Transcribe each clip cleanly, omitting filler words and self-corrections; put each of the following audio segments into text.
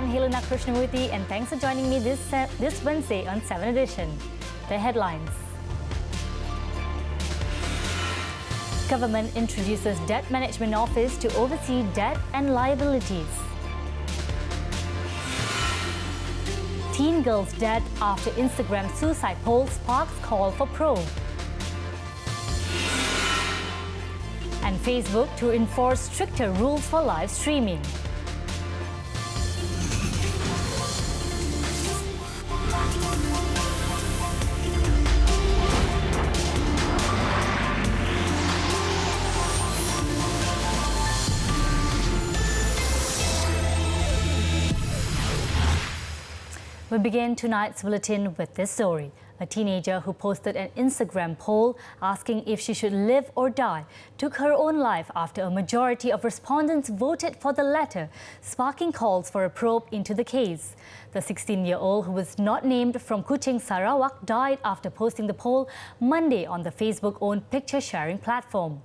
I'm Haylena Krishnamoorthy, and thanks for joining me this Wednesday on 7Edition. The headlines. Government introduces Debt Management Office to oversee debt and liabilities. Teen girl's dead after Instagram suicide poll sparks call for probe. And Facebook to enforce stricter rules for live streaming. We begin tonight's bulletin with this story. A teenager who posted an Instagram poll asking if she should live or die took her own life after a majority of respondents voted for the latter, sparking calls for a probe into the case. The 16-year-old, who was not named from Kuching, Sarawak, died after posting the poll Monday on the Facebook-owned picture-sharing platform.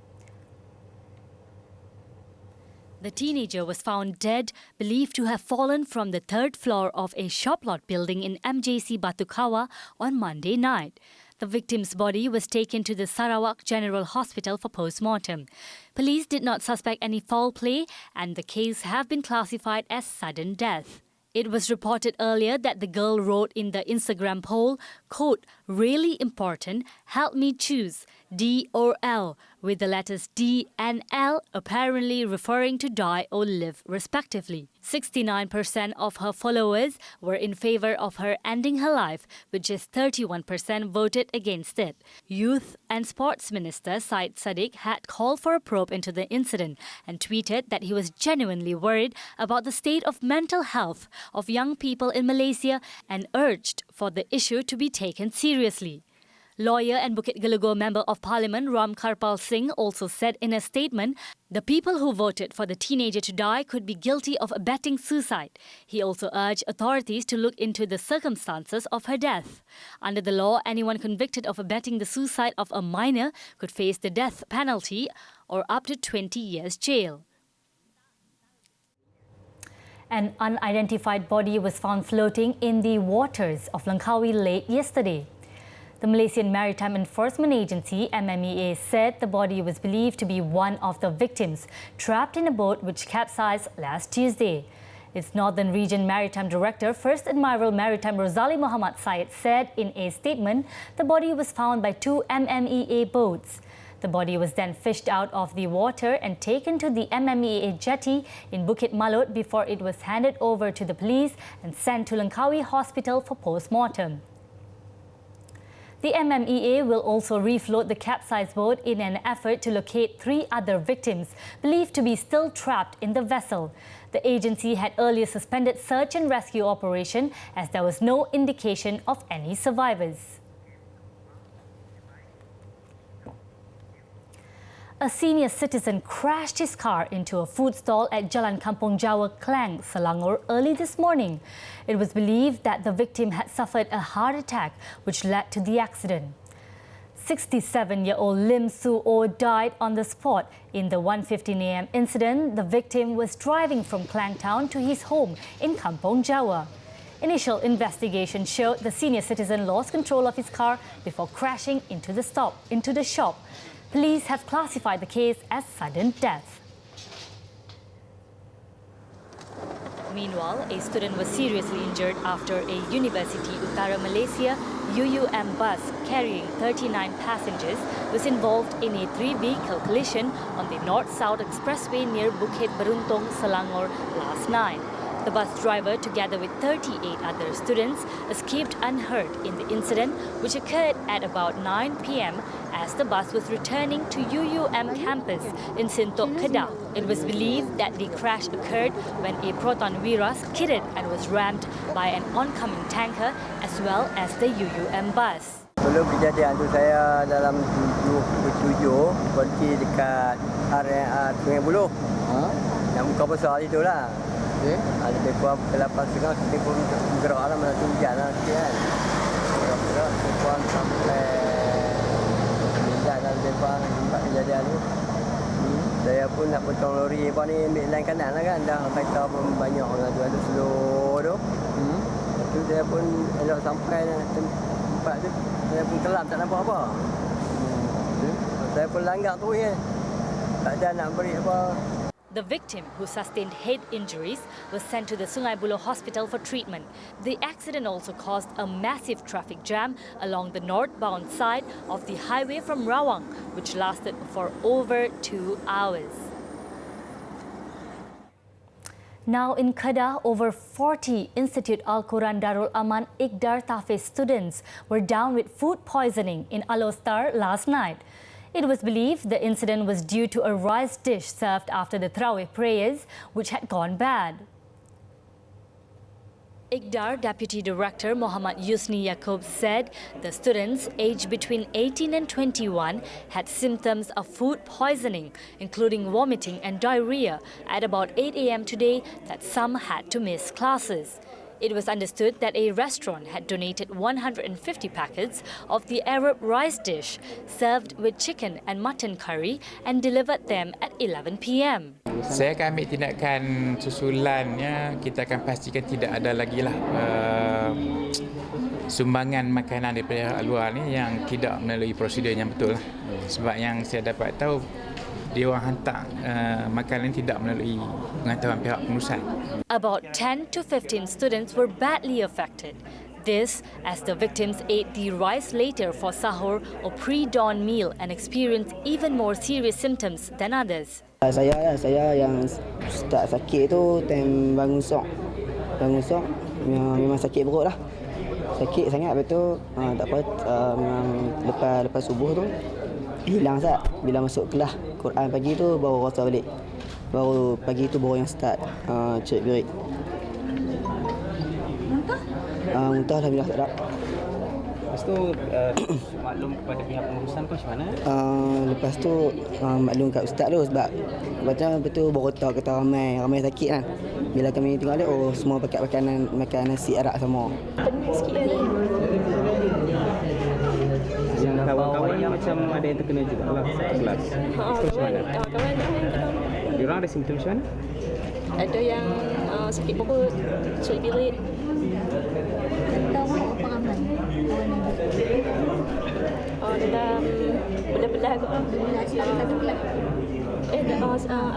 The teenager was found dead, believed to have fallen from the third floor of a shop lot building in MJC Batukawa on Monday night. The victim's body was taken to the Sarawak General Hospital for post-mortem. Police did not suspect any foul play, and the case have been classified as sudden death. It was reported earlier that the girl wrote in the Instagram poll, quote, "Really important, help me choose, D or L," with the letters D and L apparently referring to die or live respectively. 69% of her followers were in favor of her ending her life, but just 31% voted against it. Youth and Sports Minister Syed Saddiq had called for a probe into the incident and tweeted that he was genuinely worried about the state of mental health of young people in Malaysia and urged for the issue to be taken seriously. Lawyer and Bukit Gelugor Member of Parliament Ram Karpal Singh also said in a statement, the people who voted for the teenager to die could be guilty of abetting suicide. He also urged authorities to look into the circumstances of her death. Under the law, anyone convicted of abetting the suicide of a minor could face the death penalty or up to 20 years jail. An unidentified body was found floating in the waters of LANGKAWI late yesterday. The Malaysian Maritime Enforcement Agency, MMEA, said the body was believed to be one of the victims trapped in a boat which capsized last Tuesday. Its Northern Region Maritime Director, First Admiral Maritime Rosali Muhammad Syed, said in a statement the body was found by 2 MMEA boats. The body was then fished out of the water and taken to the MMEA jetty in Bukit Malot before it was handed over to the police and sent to LANGKAWI Hospital for post-mortem. The MMEA will also refloat the capsized boat in an effort to locate 3 other victims believed to be still trapped in the vessel. The agency had earlier suspended search and rescue operation as there was no indication of any survivors. A senior citizen crashed his car into a food stall at Jalan Kampong Jawa, Klang, Selangor early this morning. It was believed that the victim had suffered a heart attack, which led to the accident. 67-year-old Lim Soo-O died on the spot. In the 1:15 a.m. incident, the victim was driving from Klang town to his home in Kampong Jawa. Initial investigation showed the senior citizen lost control of his car before crashing into the shop. Police have classified the case as sudden death. Meanwhile, a student was seriously injured after a University Utara Malaysia UUM bus carrying 39 passengers was involved in a 3-vehicle collision on the North-South Expressway near Bukit Beruntung, Selangor last night. The bus driver, together with 38 other students, escaped unhurt in the incident, which occurred at about 9 p.m. as the bus was returning to UUM campus in Sintok, Kedah. It was believed that the crash occurred when a Proton Wira skidded and was rammed by an oncoming tanker as well as the UUM bus. Sebelum kejadian tu saya dalam 7 berhenti dekat area Sungai Buloh. Yang muka besar itulah. Lebih kurang pukul 8.30 kita pun bergerak lah mana tu hujan lah sikit kan. Bergerak lebih kurang sampai 9 lah lebih kurang tempat kejadian tu. Saya pun nak potong lori apa ni ambil lain kanan lah kan. Dah kereta pun banyak orang tu ada slow tu. Lepas tu saya pun elok sampai tempat tu. Saya pun kelam tak nampak apa. Saya pun langgar tu ya. Tak ada nak beri apa. The victim, who sustained head injuries, was sent to the Sungai Buloh Hospital for treatment. The accident also caused a massive traffic jam along the northbound side of the highway from Rawang, which lasted for over 2 hours. Now in Kedah, over 40 Institute Al-Quran Darul Aman Iqdar Tafiz students were down with food poisoning in Alostar last night. It was believed the incident was due to a rice dish served after the Tarawih prayers, which had gone bad. Iqdar Deputy Director Muhammad Yusni Yaakob said the students aged between 18 and 21 had symptoms of food poisoning, including vomiting and diarrhea, at about 8 a.m. today that some had to miss classes. It was understood that a restaurant had donated 150 packets of the Arab rice dish served with chicken and mutton curry and delivered them at 11 p.m. Saya akan ambil tindakan susulannya. Kita akan pastikan tidak ada lagi lah sumbangan makanan daripada luar ni yang tidak melalui prosedur yang betul lah. Sebab yang saya dapat tahu, dia orang hantar makanan tidak melalui pengetahuan pihak pengurusan. About 10 to 15 students were badly affected. This as the victims ate the rice later for sahur or pre-dawn meal and experienced even more serious symptoms than others. Saya yang start sakit tu time bangun sok memang sakit perut lah. Sakit sangat, betul. Tak apa, memang lepas subuh tu hilang sat. Bila masuk kelas Quran pagi tu baru rasa balik. Baru pagi tu baru yang start cerit berit. Muntah? Muntah alhamdulillah tak ada. Lepas tu maklum kepada pihak pengurusan tu macam mana? Lepas tu maklum kat ustaz tu sebab macam betul baru tahu kata ramai sakit kan. Bila kami tengok dia, oh semua pakai makan nasi arak sama. Pening sikit lagi. Yang kawan-kawan yang macam ada yang terkena juga lah kelas. Macam mana? Kawan yang kena. Diorang ada simptom macam mana? Ada yang sakit perut, cerit berit. Kawan apa ramai? Dalam belah-belah kot lah.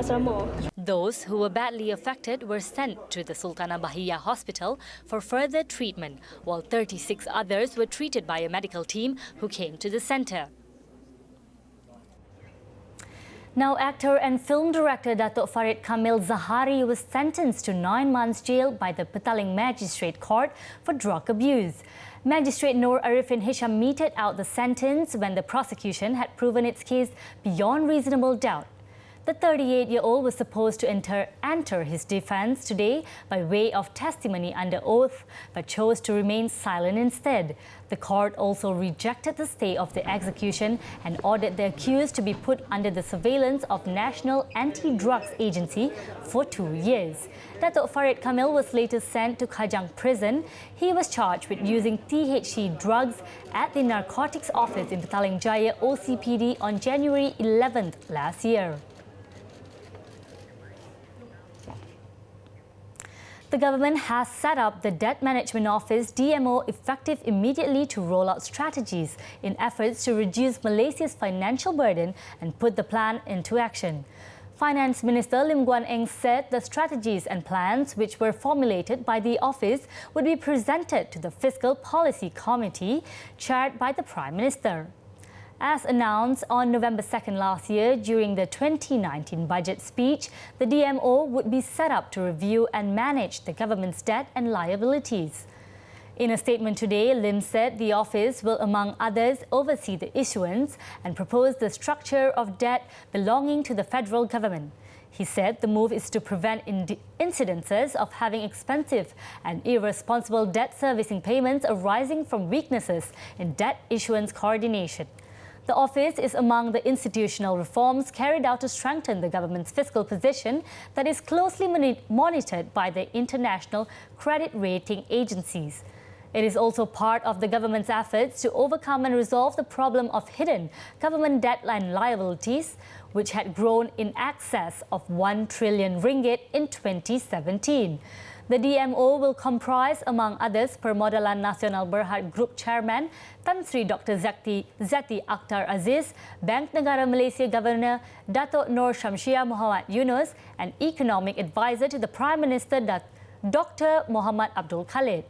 Asrama. Those who were badly affected were sent to the Sultanah Bahiyah Hospital for further treatment, while 36 others were treated by a medical team who came to the centre. Now, actor and film director Datuk Farid Kamil Zahari was sentenced to 9 months jail by the Petaling Magistrate Court for drug abuse. Magistrate Noor Arifin Hisham meted out the sentence when the prosecution had proven its case beyond reasonable doubt. The 38-year-old was supposed to enter his defense today by way of testimony under oath, but chose to remain silent instead. The court also rejected the stay of the execution and ordered the accused to be put under the surveillance of National Anti-Drugs Agency for 2 years. Datuk Farid Kamil was later sent to Kajang Prison. He was charged with using THC drugs at the Narcotics Office in Petaling Jaya OCPD on January 11th last year. The government has set up the Debt Management Office DMO effective immediately to roll out strategies in efforts to reduce Malaysia's financial burden and put the plan into action. Finance Minister Lim Guan Eng said the strategies and plans which were formulated by the office would be presented to the Fiscal Policy Committee chaired by the Prime Minister. As announced on November 2nd last year during the 2019 budget speech, the DMO would be set up to review and manage the government's debt and liabilities. In a statement today, Lim said the office will, among others, oversee the issuance and propose the structure of debt belonging to the federal government. He said the move is to prevent incidences of having expensive and irresponsible debt servicing payments arising from weaknesses in debt issuance coordination. The office is among the institutional reforms carried out to strengthen the government's fiscal position that is closely monitored by the international credit rating agencies. It is also part of the government's efforts to overcome and resolve the problem of hidden government debt and liabilities, which had grown in excess of 1 trillion ringgit in 2017. The DMO will comprise, among others, Permodalan Nasional Berhad Group Chairman Tan Sri Dr. Zeti Akhtar Aziz, Bank Negara Malaysia Governor Datuk Nur Syamsiah Muhammad Yunus, and Economic Advisor to the Prime Minister Dr. Muhammad Abdul Khalid.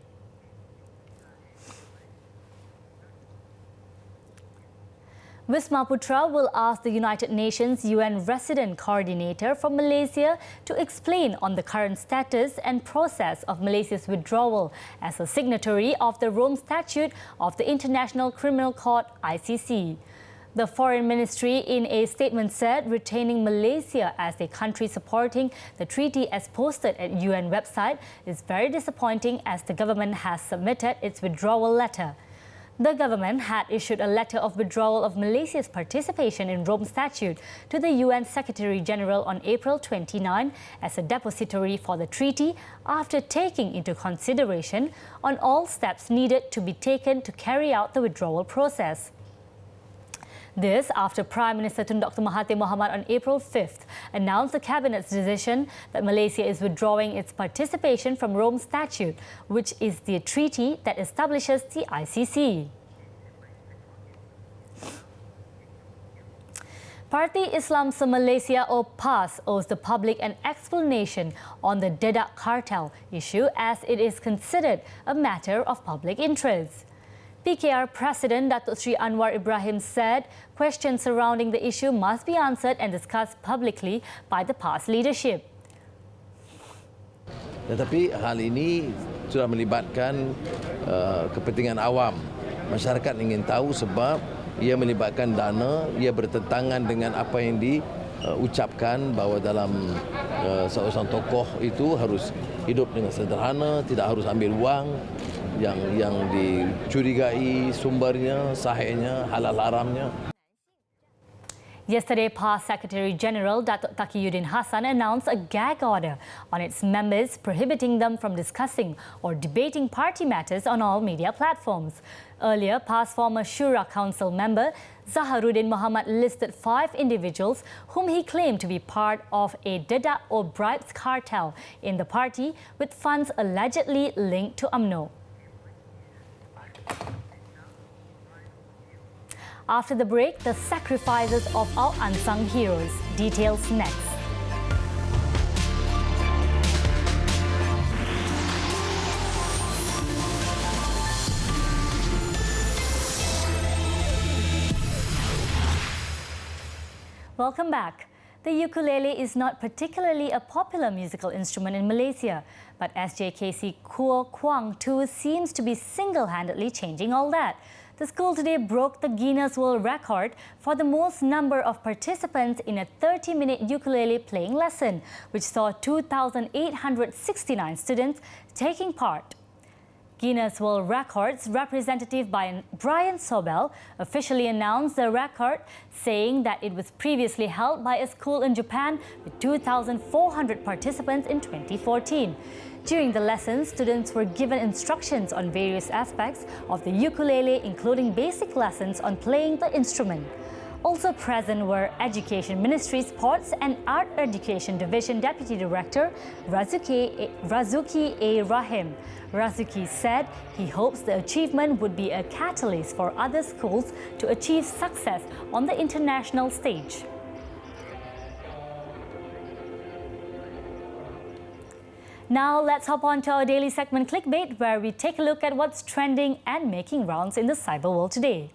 Wisma Putra will ask the United Nations UN Resident Coordinator for Malaysia to explain on the current status and process of Malaysia's withdrawal as a signatory of the Rome Statute of the International Criminal Court (ICC). The Foreign Ministry in a statement said retaining Malaysia as a country supporting the treaty as posted at UN website is very disappointing as the government has submitted its withdrawal letter. The government had issued a letter of withdrawal of Malaysia's participation in Rome Statute to the UN Secretary-General on April 29 as a depository for the treaty after taking into consideration on all steps needed to be taken to carry out the withdrawal process. This after Prime Minister Tun Dr. Mahathir Mohamad on April 5th announced the Cabinet's decision that Malaysia is withdrawing its participation from Rome Statute, which is the treaty that establishes the ICC. Parti Islam Se-Malaysia or PAS owes the public an explanation on the Dedak cartel issue as it is considered a matter of public interest. PKR President Datuk Sri Anwar Ibrahim said questions surrounding the issue must be answered and discussed publicly by the PAS leadership. Tetapi hal ini sudah melibatkan kepentingan awam. Masyarakat ingin tahu sebab ia melibatkan dana, ia bertentangan dengan apa yang diucapkan bahawa dalam seorang tokoh itu harus hidup dengan sederhana, tidak harus ambil wang yang dicurigai sumbernya, sahihnya, halal haramnya. Yesterday, PAS Secretary-General Datuk Taqiyuddin Hassan announced a gag order on its members prohibiting them from discussing or debating party matters on all media platforms. Earlier, PAS former Shura Council member Zaharuddin Muhammad listed 5 individuals whom he claimed to be part of a dedak or bribes cartel in the party with funds allegedly linked to UMNO. After the break, the sacrifices of our unsung heroes. Details next. Welcome back. The ukulele is not particularly a popular musical instrument in Malaysia, but SJKC Kuo Kwang Tu seems to be single-handedly changing all that. The school today broke the Guinness World Record for the most number of participants in a 30-minute ukulele playing lesson, which saw 2,869 students taking part. Guinness World Records representative Brian Sobel officially announced the record, saying that it was previously held by a school in Japan with 2,400 participants in 2014. During the lessons, students were given instructions on various aspects of the ukulele, including basic lessons on playing the instrument. Also present were Education Ministry Sports and Art Education Division Deputy Director Razuki A. Rahim. Razuki said he hopes the achievement would be a catalyst for other schools to achieve success on the international stage. Now let's hop on to our daily segment Clickbait, where we take a look at what's trending and making rounds in the cyber world today.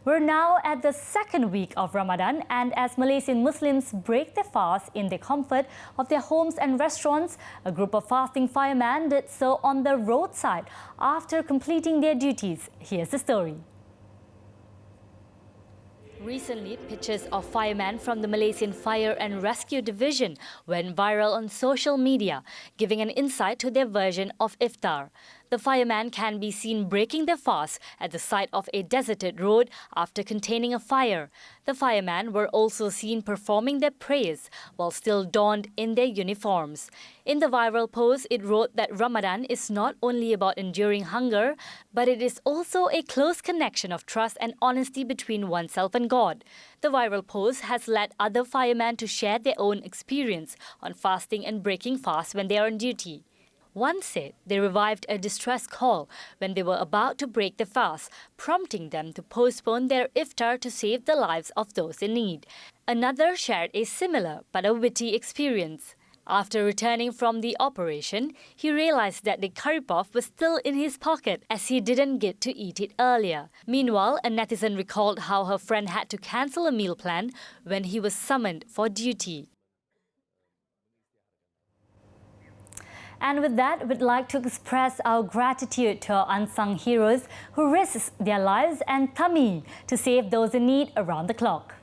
We're now at the second week of Ramadan, and as Malaysian Muslims break their fast in the comfort of their homes and restaurants, a group of fasting firemen did so on the roadside after completing their duties. Here's the story. Recently, pictures of firemen from the Malaysian Fire and Rescue Division went viral on social media, giving an insight to their version of iftar. The firemen can be seen breaking their fast at the side of a deserted road after containing a fire. The firemen were also seen performing their prayers while still donned in their uniforms. In the viral post, it wrote that Ramadan is not only about enduring hunger, but it is also a close connection of trust and honesty between oneself and God. The viral post has led other firemen to share their own experience on fasting and breaking fast when they are on duty. One said they revived a distress call when they were about to break the fast, prompting them to postpone their iftar to save the lives of those in need. Another shared a similar but a witty experience. After returning from the operation, he realized that the curry puff was still in his pocket as he didn't get to eat it earlier. Meanwhile, a netizen recalled how her friend had to cancel a meal plan when he was summoned for duty. And with that, we'd like to express our gratitude to our unsung heroes who risked their lives and tummy to save those in need around the clock.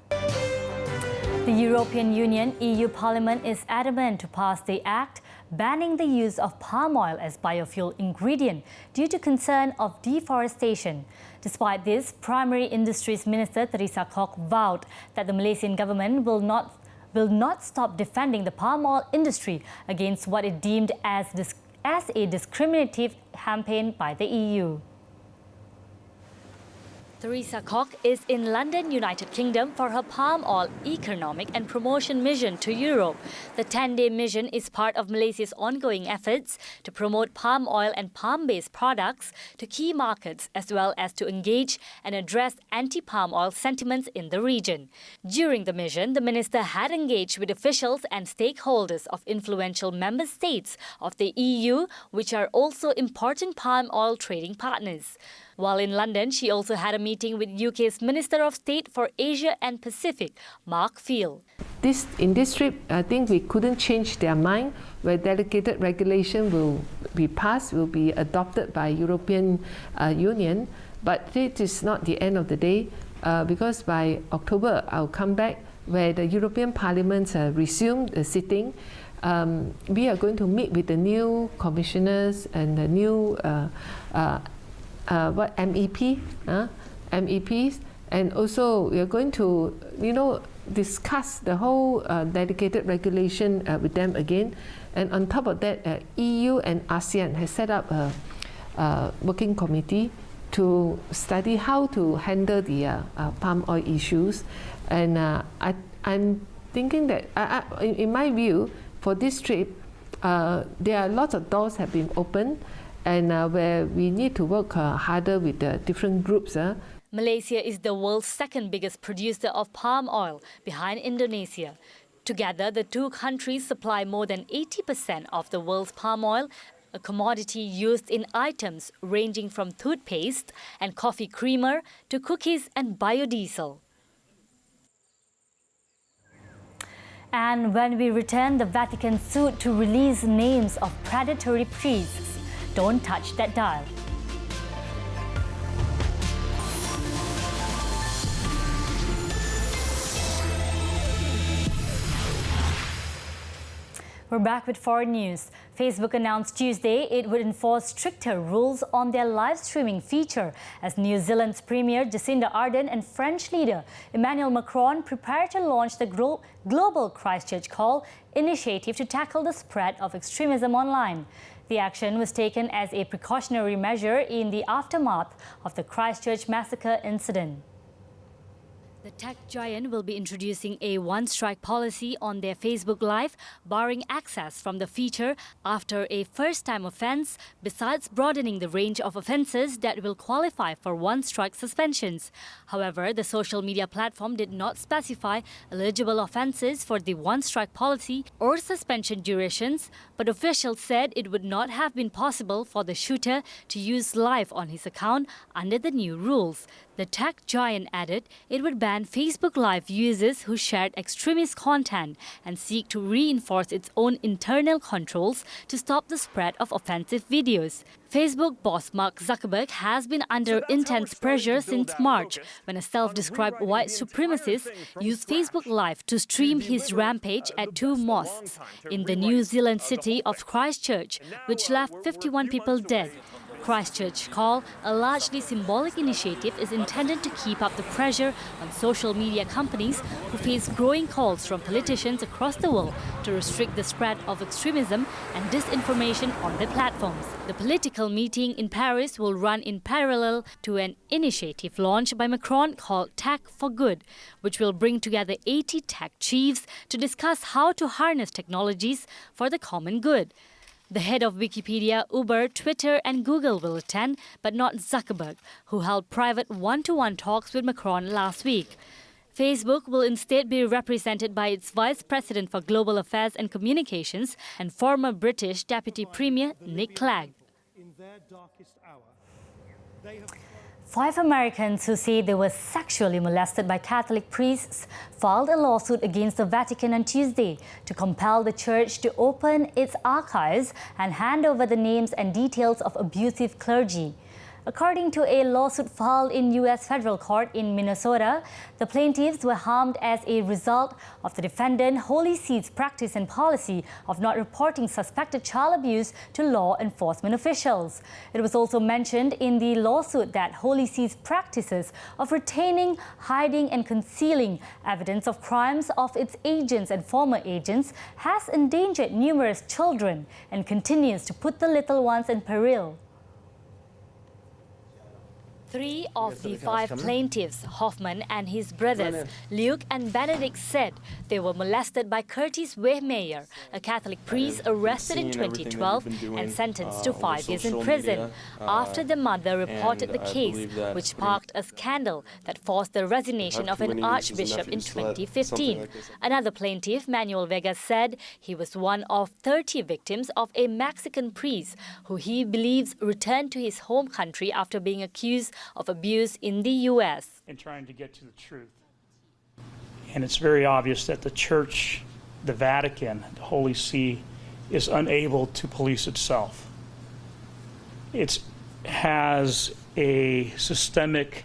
The European Union EU Parliament is adamant to pass the act banning the use of palm oil as biofuel ingredient due to concern of deforestation. Despite this, Primary Industries Minister TERESA vowed that the Malaysian government will not stop defending the palm oil industry against what it deemed as a discriminative campaign by the EU. TERESA is in London, United Kingdom for her palm oil economic and promotion mission to Europe. The 10-day mission is part of Malaysia's ongoing efforts to promote palm oil and palm-based products to key markets as well as to engage and address anti-palm oil sentiments in the region. During the mission, the minister had engaged with officials and stakeholders of influential member states of the EU, which are also important palm oil trading partners. While in London, she also had a meeting with UK's Minister of State for Asia and Pacific, Mark Field. In this trip, I think we couldn't change their mind where delegated regulation will be passed, will be adopted by European Union. But it is not the end of the day because by October, I'll come back where the European Parliament resumed the sitting. We are going to meet with the new commissioners and the new MEPs, and also we are going to, discuss the whole delegated regulation with them again. And on top of that, EU and ASEAN has set up a working committee to study how to handle the palm oil issues. And I'm thinking that, in my view, for this trip, there are lots of doors have been opened, and where we need to work harder with the different groups. Malaysia is the world's second biggest producer of palm oil, behind Indonesia. Together, the two countries supply more than 80% of the world's palm oil, a commodity used in items ranging from toothpaste and coffee creamer to cookies and biodiesel. And when we return, the Vatican sued to release names of predatory priests. Don't touch that dial. We're back with foreign news. Facebook announced Tuesday it would enforce stricter rules on their live streaming feature as New Zealand's Premier Jacinda Ardern and French leader Emmanuel Macron prepare to launch the Global Christchurch Call initiative to tackle the spread of extremism online. The action was taken as a precautionary measure in the aftermath of the Christchurch massacre incident. The tech giant will be introducing a one-strike policy on their Facebook Live, barring access from the feature after a first-time offence, besides broadening the range of offences that will qualify for one-strike suspensions. However, the social media platform did not specify eligible offences for the one-strike policy or suspension durations, but officials said it would not have been possible for the shooter to use Live on his account under the new rules. The tech giant added it would ban Facebook Live users who shared extremist content and seek to reinforce its own internal controls to stop the spread of offensive videos. Facebook boss Mark Zuckerberg has been under intense pressure since March when a self-described white supremacist used Facebook Live to stream his rampage at two mosques in the New Zealand city of Christchurch, which left 51 people dead. Christchurch call, a largely symbolic initiative, is intended to keep up the pressure on social media companies who face growing calls from politicians across the world to restrict the spread of extremism and disinformation on their platforms. The political meeting in Paris will run in parallel to an initiative launched by Macron called Tech for Good, which will bring together 80 tech chiefs to discuss how to harness technologies for the common good. The head of Wikipedia, Uber, Twitter and Google will attend, but not Zuckerberg, who held private one-to-one talks with Macron last week. Facebook will instead be represented by its Vice President for Global Affairs and Communications and former British Deputy Premier Nick Clegg. 5 Americans who say they were sexually molested by Catholic priests filed a lawsuit against the Vatican on Tuesday to compel the church to open its archives and hand over the names and details of abusive clergy. According to a lawsuit filed in U.S. federal court in Minnesota, the plaintiffs were harmed as a result of the defendant Holy See's practice and policy of not reporting suspected child abuse to law enforcement officials. It was also mentioned in the lawsuit that Holy See's practices of retaining, hiding and concealing evidence of crimes of its agents and former agents has endangered numerous children and continues to put the little ones in peril. 3 of the 5 plaintiffs, Hoffman and his brothers, Luke and Benedict, said they were molested by Curtis Wehmeyer, a Catholic priest arrested in 2012 and sentenced to 5 years in prison after the mother reported the case, which sparked a scandal that forced the resignation of an archbishop in 2015. Another plaintiff, Manuel Vega, said he was one of 30 victims of a Mexican priest who he believes returned to his home country after being accused of abuse in the U.S. And trying to get to the truth. And it's very obvious that the Church, the Vatican, the Holy See, is unable to police itself. It has a systemic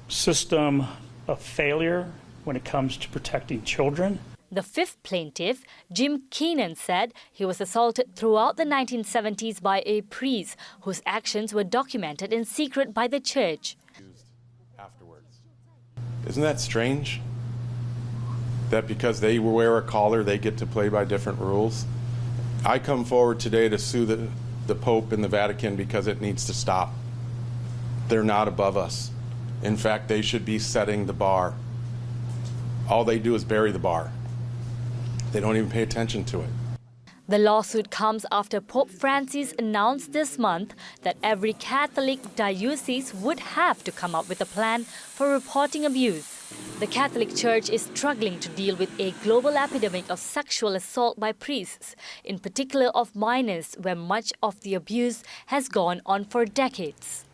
system of failure when it comes to protecting children. The 5th plaintiff, Jim Keenan, said he was assaulted throughout the 1970s by a priest whose actions were documented in secret by the church. Isn't that strange? That because they wear a collar, they get to play by different rules? I come forward today to sue the Pope and the Vatican because it needs to stop. They're not above us. In fact, they should be setting the bar. All they do is bury the bar. They don't even pay attention to it. The lawsuit comes after Pope Francis announced this month that every Catholic diocese would have to come up with a plan for reporting abuse. The Catholic Church is struggling to deal with a global epidemic of sexual assault by priests, in particular of minors, where much of the abuse has gone on for decades.